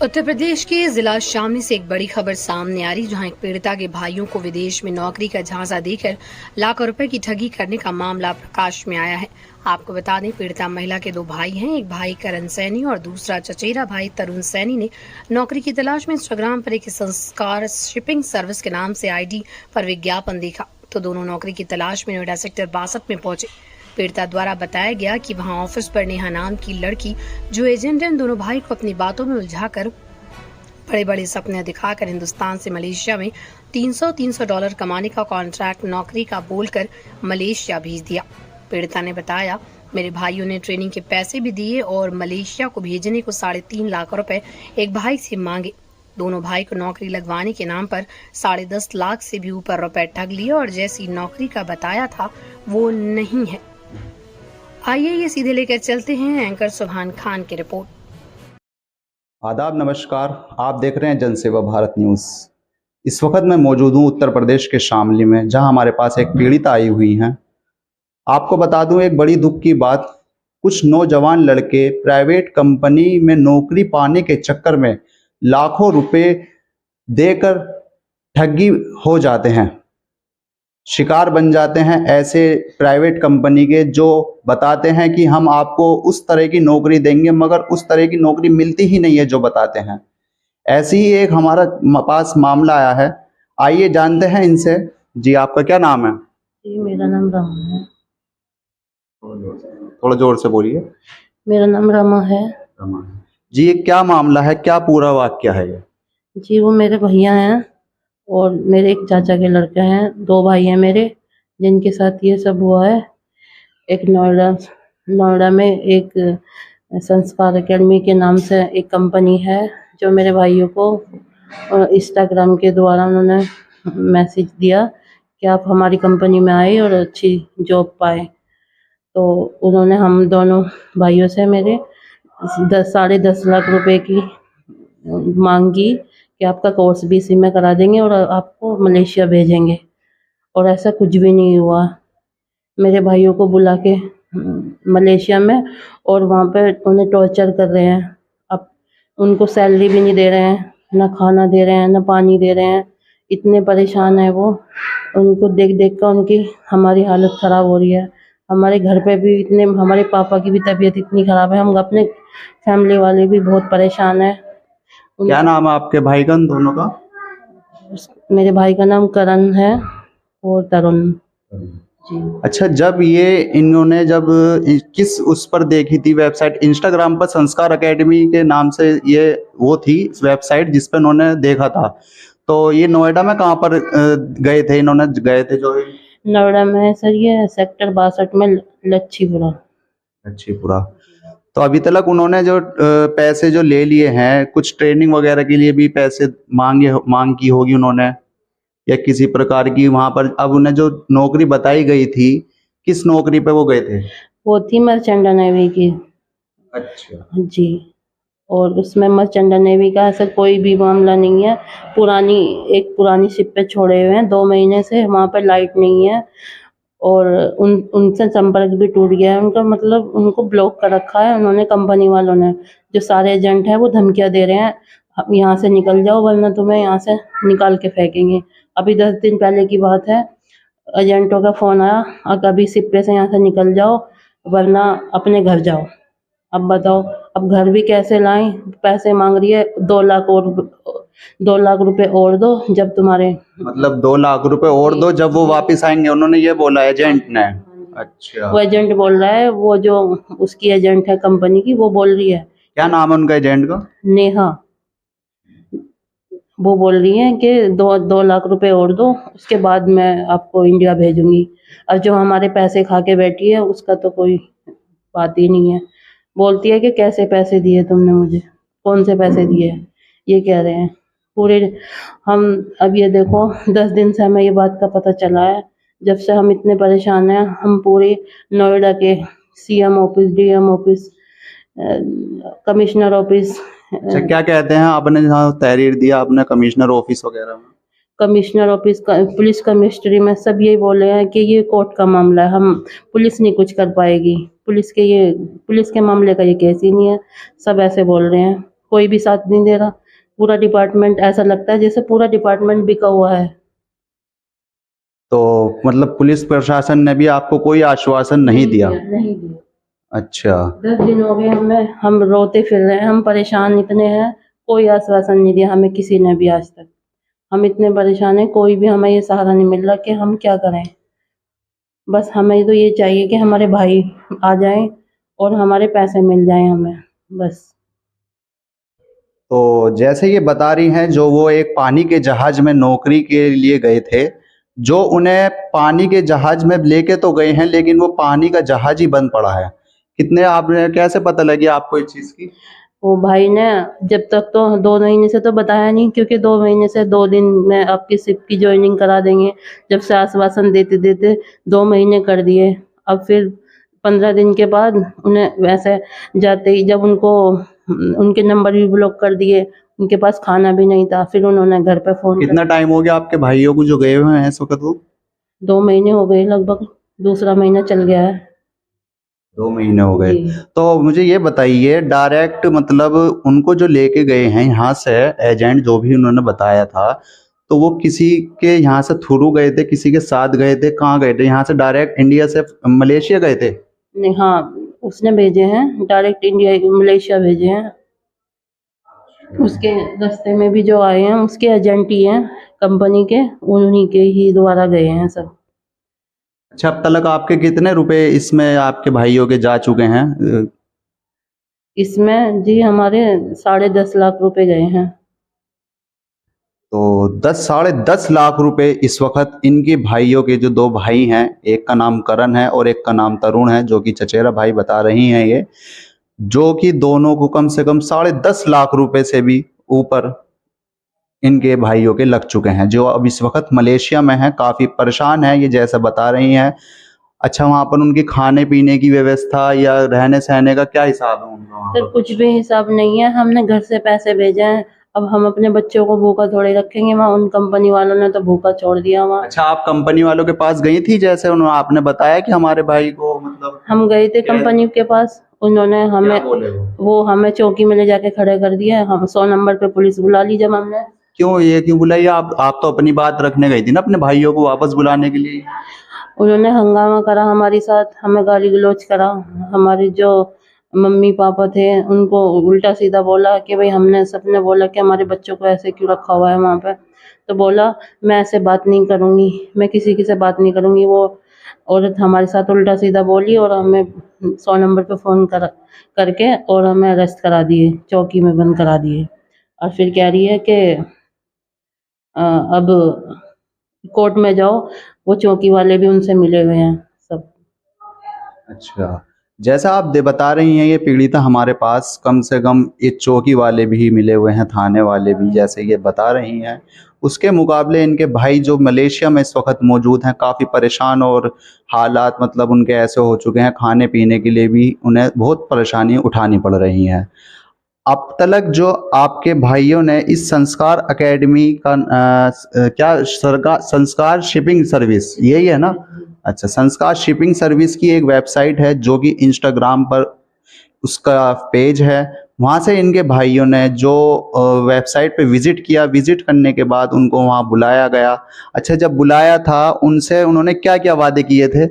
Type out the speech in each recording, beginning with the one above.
उत्तर प्रदेश के जिला शामली से एक बड़ी खबर सामने आ रही, जहां एक पीड़िता के भाइयों को विदेश में नौकरी का झांसा देकर लाखों रुपए की ठगी करने का मामला प्रकाश में आया है। आपको बता दें, पीड़िता महिला के दो भाई हैं। एक भाई करण सैनी और दूसरा चचेरा भाई तरुण सैनी ने नौकरी की तलाश में इंस्टाग्राम पर एक संस्कार शिपिंग सर्विस के नाम से आईडी पर विज्ञापन देखा, तो दोनों नौकरी की तलाश में नोएडा सेक्टर 62 में पहुंचे। पीड़िता द्वारा बताया गया कि वहां ऑफिस पर नेहा नाम की लड़की जो एजेंट है, इन दोनों भाई को अपनी बातों में उलझाकर बड़े बड़े सपने दिखाकर हिंदुस्तान से मलेशिया में $300 कमाने का कॉन्ट्रैक्ट नौकरी का बोलकर मलेशिया भेज दिया। पीड़िता ने बताया, मेरे भाइयों ने ट्रेनिंग के पैसे भी दिए और मलेशिया को भेजने को 3.5 लाख रुपए एक भाई से मांगे। दोनों भाई को नौकरी लगवाने के नाम पर 10.5 लाख से भी ऊपर रुपए ठग लिए और जैसी नौकरी का बताया था वो नहीं है। आइए ये सीधे लेकर चलते हैं एंकर सुभान खान की रिपोर्ट। आदाब, नमस्कार। आप देख रहे हैं जनसेवा भारत न्यूज़। इस वक्त मैं मौजूद हूँ उत्तर प्रदेश के शामली में, जहां हमारे पास एक पीड़िता आई हुई हैं। आपको बता दूं एक बड़ी दुख की बात, कुछ नौजवान लड़के प्राइवेट कंपनी में नौकरी पाने के चक्कर में लाखों रुपए देकर ठगी हो जाते हैं, शिकार बन जाते हैं ऐसे प्राइवेट कंपनी के, जो बताते हैं कि हम आपको उस तरह की नौकरी देंगे, मगर उस तरह की नौकरी मिलती ही नहीं है जो बताते हैं। ऐसे ही एक हमारा पास मामला आया है, आइए जानते हैं इनसे। जी, आपका क्या नाम है? जी, मेरा नाम रमा है। थोड़ा जोर से बोलिए। मेरा नाम रमा है। रमा जी, ये क्या मामला है, क्या पूरा वाक्य है ये? जी, वो मेरे भैया हैं और मेरे एक चाचा के लड़के हैं। 2 भाई हैं मेरे, जिनके साथ ये सब हुआ है। एक नोएडा में एक संस्कार अकेडमी के नाम से एक कंपनी है, जो मेरे भाइयों को इंस्टाग्राम के द्वारा उन्होंने मैसेज दिया कि आप हमारी कंपनी में आए और अच्छी जॉब पाए। तो उन्होंने हम दोनों भाइयों से मेरे 10.5 लाख रुपए की मांगी कि आपका कोर्स भी इसी में करा देंगे और आपको मलेशिया भेजेंगे, और ऐसा कुछ भी नहीं हुआ। मेरे भाइयों को बुला के मलेशिया में और वहाँ पे उन्हें टॉर्चर कर रहे हैं। अब उनको सैलरी भी नहीं दे रहे हैं, ना खाना दे रहे हैं, ना पानी दे रहे हैं। इतने परेशान है वो। उनको देख देख कर उनकी हमारी हालत ख़राब हो रही है। हमारे घर पे भी इतने, हमारे पापा की भी तबीयत इतनी ख़राब है, हम अपने फैमिली वाले भी बहुत परेशान है। क्या नाम है आपके भाई का, दोनों का? मेरे भाई का नाम करण है और तरुण जी। अच्छा, जब किस उस पर देखी थी वेबसाइट? इंस्टाग्राम पर संस्कार एकेडमी के नाम से ये वो थी वेबसाइट जिस पर इन्होंने देखा था। तो ये नोएडा में कहाँ पर गए थे जो? नोएडा में सर, ये सेक्टर 62 में लच्छीपुरा। तो अभी तक उन्होंने जो पैसे जो ले लिए हैं, कुछ ट्रेनिंग वगैरह के लिए भी पैसे मांग की होगी उन्होंने, या किसी प्रकार की वहां पर? अब उन्हें जो नौकरी बताई गई थी, किस नौकरी पे वो गए थे? वो थी मर्चेंट नेवी की। अच्छा जी, और उसमें मर्चेंट नेवी का ऐसा कोई भी मामला नहीं है। पुरानी शिप पे छोड़े हुए हैं 2 महीने से। वहाँ पर लाइट नहीं है और उनसे संपर्क भी टूट गया है उनका, मतलब उनको ब्लॉक कर रखा है उन्होंने, कंपनी वालों ने। जो सारे एजेंट हैं वो धमकियाँ दे रहे हैं, यहाँ से निकल जाओ वरना तुम्हें यहाँ से निकाल के फेंकेंगे। अभी 10 दिन पहले की बात है, एजेंटों का फ़ोन आया, और अभी शिप पे से यहाँ से निकल जाओ वरना अपने घर जाओ। अब बताओ, अब घर भी कैसे लाएं? पैसे मांग रही है 2 लाख रुपए और दो जब तुम्हारे, मतलब 2 लाख रुपए और दो जब वो वापस आएंगे, उन्होंने ये बोला एजेंट ने? अच्छा, वो एजेंट बोल रहा है, वो जो उसकी एजेंट है कंपनी की, वो बोल रही है। क्या नाम है उनका एजेंट का? नेहा। वो बोल रही है कि 2 लाख रुपए और दो, उसके बाद मैं आपको इंडिया भेजूंगी। अब जो हमारे पैसे खा के बैठी है उसका तो कोई बात ही नहीं है। बोलती है कि कैसे पैसे दिए तुमने मुझे, कौन से पैसे दिए, ये कह रहे हैं पूरे। हम अब ये देखो, 10 दिन से हमें ये बात का पता चला है। जब से हम इतने परेशान हैं, हम पूरे नोएडा के CM office, DM office, commissioner office. अच्छा, क्या कहते हैं? आपने जहाँ तहरीर दिया आपने कमिश्नर ऑफिस वगैरह में? कमिश्नर ऑफिस, पुलिस कमिश्नरी में सब यही बोले हैं कि ये कोर्ट का मामला है, हम पुलिस नहीं कुछ कर पाएगी। पुलिस के मामले का ये केस ही नहीं है, सब ऐसे बोल रहे हैं। कोई भी साथ नहीं दे रहा। पूरा डिपार्टमेंट ऐसा लगता है जैसे पूरा डिपार्टमेंट बिका हुआ है। तो मतलब पुलिस प्रशासन ने भी आपको कोई आश्वासन नहीं दिया? नहीं दिया। अच्छा। 10 दिन हो गए हम रोते फिर रहे हैं, हम परेशान इतने हैं, कोई आश्वासन नहीं दिया हमें किसी ने भी आज तक। हम इतने परेशान हैं, कोई भी हमें ये सहारा नहीं मिल रहा कि हम क्या करें। बस हमें तो ये चाहिए कि हमारे भाई आ जाएं और हमारे पैसे मिल जाएं हमें, बस। तो जैसे ये बता रही हैं, जो वो एक पानी के जहाज में नौकरी के लिए गए थे, जो उन्हें पानी के जहाज में लेके तो गए हैं, लेकिन वो पानी का जहाज ही बंद पड़ा है। कितने आपने कैसे पता लगी आपको इस चीज की? वो भाई ने जब तक तो 2 महीने से तो बताया नहीं, क्योंकि 2 महीने से 2 दिन में आपकी शिप की ज्वाइनिंग करा देंगे, जब से आश्वासन देते देते 2 महीने कर दिए। अब फिर 15 दिन के बाद उन्हें वैसे जाते ही जब उनको उनके नंबर भी ब्लॉक कर दिए, उनके पास खाना भी नहीं था, फिर उन्होंने घर पे फ़ोन कितना टाइम हो गया आपके भाइयों को जो गए हुए हैं इस वक्त? वो 2 महीने हो गए लगभग, दूसरा महीना चल गया है। 2 महीने हो गए। जी। तो मुझे ये बताइए, डायरेक्ट मतलब उनको जो लेके गए हैं यहाँ से, एजेंट जो भी उन्होंने बताया था, तो वो किसी के यहाँ से थ्रू गए थे, किसी के साथ गए थे, कहाँ गए थे? यहाँ से डायरेक्ट इंडिया से मलेशिया गए थे? नहीं, हाँ, उसने भेजे हैं डायरेक्ट इंडिया मलेशिया भेजे हैं। उसके रास्ते में भी जो आए हैं उसके एजेंट ही हैं कंपनी के, उन्हीं के ही द्वारा गए हैं सब। अच्छा, अब तक आपके कितने रुपए इसमें आपके भाइयों के जा चुके हैं? इसमें जी हमारे 10.5 लाख रुपए गए हैं। तो 10 साढ़े 10 लाख रुपए इस वक्त इनके भाइयों के, जो 2 भाई हैं, एक का नाम करण है और एक का नाम तरुण है, जो कि चचेरा भाई बता रही हैं ये, जो कि दोनों को कम से कम 10.5 लाख रुपए से भी ऊपर इनके भाइयों के लग चुके हैं, जो अब इस वक्त मलेशिया में हैं, काफ़ी परेशान है ये जैसा बता रही हैं। अच्छा, वहाँ पर उनकी खाने पीने की व्यवस्था या रहने सहने का क्या हिसाब है उनका वहाँ सर पर? कुछ भी हिसाब नहीं है, हमने घर से पैसे भेजे हैं, अब हम अपने बच्चों को भूखा थोड़े रखेंगे, वहाँ उन कंपनी वालों ने तो भूखा छोड़ दिया वहाँ। अच्छा, आप कंपनी वालों के पास गई थी, जैसे उन्होंने आपने बताया कि हमारे भाई को मतलब हम गए थे कंपनी के पास, उन्होंने क्या हमें बोले वो हमें चौकी में ले जाके खड़े कर दिया। हम 100 नंबर पे पुलिस बुला ली जब हमने। क्यों बुलाई? आप तो अपनी बात रखने गई थी ना, अपने भाइयों को वापस बुलाने के लिए। उन्होंने हंगामा करा हमारे साथ, हमें गाली गलौज करा, हमारे जो मम्मी पापा थे उनको उल्टा सीधा बोला कि भाई हमने सबने बोला कि हमारे बच्चों को ऐसे क्यों रखा हुआ है वहाँ पे। तो बोला मैं ऐसे बात नहीं करूँगी, मैं किसी की से बात नहीं करूँगी। वो औरत हमारे साथ उल्टा सीधा बोली और हमें 100 नंबर पे फ़ोन करके और हमें अरेस्ट करा दिए, चौकी में बंद करा दिए। और फिर कह रही है कि अब कोर्ट में जाओ, वो चौकी वाले भी उनसे मिले हुए हैं सब। अच्छा, जैसा आप बता रही हैं, ये पीड़िता हमारे पास कम से कम ये चौकी वाले भी मिले हुए हैं, थाने वाले भी, जैसे ये बता रही हैं। उसके मुकाबले इनके भाई जो मलेशिया में इस वक्त मौजूद हैं, काफ़ी परेशान, और हालात मतलब उनके ऐसे हो चुके हैं, खाने पीने के लिए भी उन्हें बहुत परेशानी उठानी पड़ रही हैं। अब तक जो आपके भाइयों ने इस संस्कार अकेडमी का क्या संस्कार शिपिंग सर्विस, यही है ना? अच्छा, संस्कार शिपिंग सर्विस की एक वेबसाइट है, जो कि इंस्टाग्राम पर उसका पेज है। वहाँ से इनके भाइयों ने जो वेबसाइट पे विजिट किया, विजिट करने के बाद उनको वहाँ बुलाया गया। अच्छा, जब बुलाया था उनसे उन्होंने क्या क्या वादे किए थे?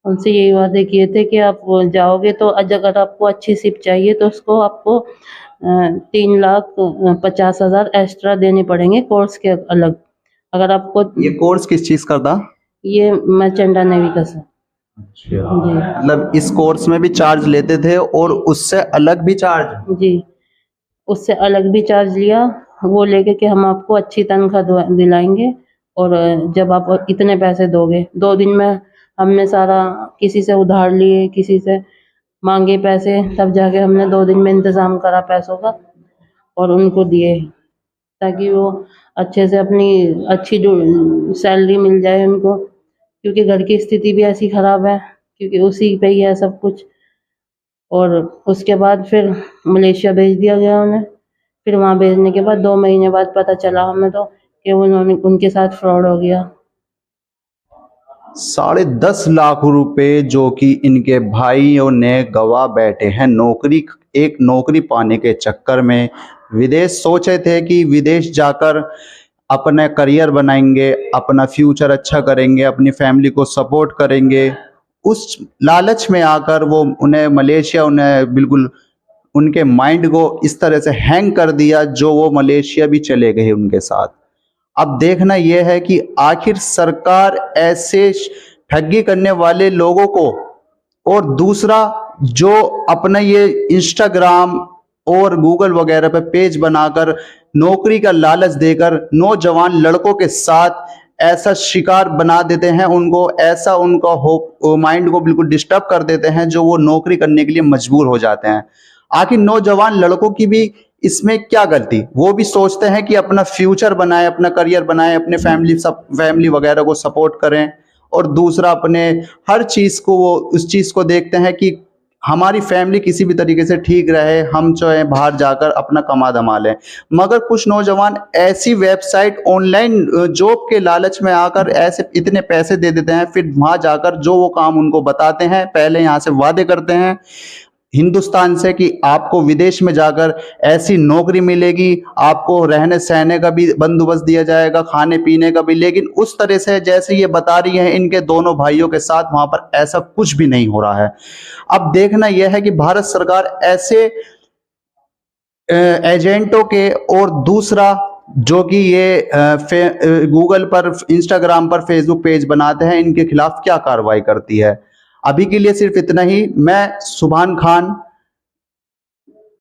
उनसे यही वादे किए थे कि आप जाओगे तो अगर आपको अच्छी शिप चाहिए तो उसको आपको 3,50,000 एक्स्ट्रा देने पड़ेंगे कोर्स के अलग। अगर आपको ये कोर्स किस चीज़ का था? ये मर्चेंडा नेवी का सर। अच्छा, जी मतलब इस कोर्स में भी चार्ज लेते थे और उससे अलग भी चार्ज? जी, उससे अलग भी चार्ज लिया, वो लेके कि हम आपको अच्छी तनख्वाह दिलाएंगे और जब आप इतने पैसे दोगे। 2 दिन में हमने सारा किसी से उधार लिए, किसी से मांगे पैसे, तब जाके हमने 2 दिन में इंतज़ाम करा पैसों का और उनको दिए, ताकि वो अच्छे से अपनी अच्छी जो सैलरी मिल जाए उनको, क्योंकि घर की स्थिति भी ऐसी ख़राब है, क्योंकि उसी पे ही है सब कुछ। और उसके बाद फिर मलेशिया भेज दिया गया उन्हें। फिर वहाँ भेजने के बाद 2 महीने बाद पता चला हमें तो कि उनके साथ फ्रॉड हो गया। 10.5 लाख रुपए जो कि इनके भाइयों ने गवा बैठे हैं, नौकरी एक नौकरी पाने के चक्कर में विदेश सोचे थे कि विदेश जाकर अपना करियर बनाएंगे, अपना फ्यूचर अच्छा करेंगे, अपनी फैमिली को सपोर्ट करेंगे। उस लालच में आकर वो उन्हें मलेशिया उन्हें बिल्कुल उनके माइंड को इस तरह से हैंग कर दिया जो वो मलेशिया भी चले गए उनके साथ। अब देखना यह है कि आखिर सरकार ऐसे ठगी करने वाले लोगों को, और दूसरा जो अपना ये इंस्टाग्राम और गूगल वगैरह पे पेज बनाकर नौकरी का लालच देकर नौजवान लड़कों के साथ ऐसा शिकार बना देते हैं, उनको ऐसा उनका माइंड को बिल्कुल डिस्टर्ब कर देते हैं जो वो नौकरी करने के लिए मजबूर हो जाते हैं। आखिर नौजवान लड़कों की भी इसमें क्या गलती? वो भी सोचते हैं कि अपना फ्यूचर बनाए, अपना करियर बनाए, अपने फैमिली वगैरह को सपोर्ट करें, और दूसरा अपने हर चीज को वो उस चीज को देखते हैं कि हमारी फैमिली किसी भी तरीके से ठीक रहे, हम चाहे बाहर जाकर अपना कमा धमा लें। मगर कुछ नौजवान ऐसी वेबसाइट ऑनलाइन जॉब के लालच में आकर ऐसे इतने पैसे दे देते हैं, फिर वहां जाकर जो वो काम उनको बताते हैं, पहले यहाँ से वादे करते हैं हिंदुस्तान से कि आपको विदेश में जाकर ऐसी नौकरी मिलेगी, आपको रहने सहने का भी बंदोबस्त दिया जाएगा, खाने पीने का भी, लेकिन उस तरह से जैसे ये बता रही हैं इनके दोनों भाइयों के साथ वहां पर ऐसा कुछ भी नहीं हो रहा है। अब देखना यह है कि भारत सरकार ऐसे एजेंटों के, और दूसरा जो कि ये गूगल पर, इंस्टाग्राम पर, फेसबुक पेज बनाते हैं, इनके खिलाफ क्या कार्रवाई करती है। अभी के लिए सिर्फ इतना ही। मैं सुभान खान,